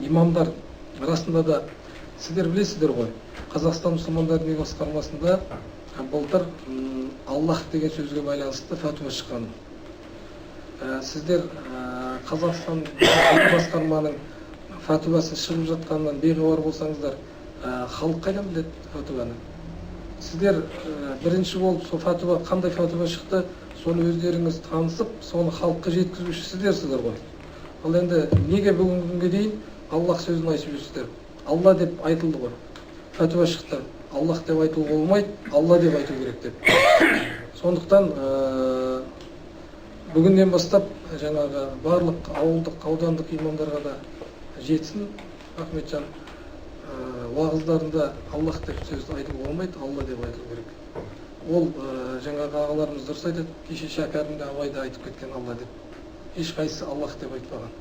имамдар расында да сіздер білесіздер ғой, Қазақстан мұсылмандар діни басқармасында былтыр Аллах деген сөзге байланысты фәтуа шыққан. Сіздер Қазақстан басқарманың фәтуасы шығып жатқанынан бейхабар болсаңыздар, халық қайдан біледі фәтуаны? Сіздер бірінші болып сол фәтуа, қандай фәтуа шықты, соны өздеріңіз танысып, соны халыққа жеткізуші сіздерсіздер ғой. Ал енді неге бүгінгі күнге дейін Аллах сөзін айтып жүрсіздер? Алла деп айтылды ғой. Фәтуа шықты. Аллах деп айтуға болмайды, Алла деп айту керек деп. Сондықтан бүгінден бастап жаңағы барлық ауылдық, аудандық имамдарға да жетсін, Ахметжан, уағыздарында Аллах деп сөзді айтуға болмайды, Алла деп айту керек. Ол жаңағы ағаларымыз дұрыс айтады, кеше шәкәрімде Абайда айтып кеткен Алла деп. Ешқайсысы Аллах деп айтпаған.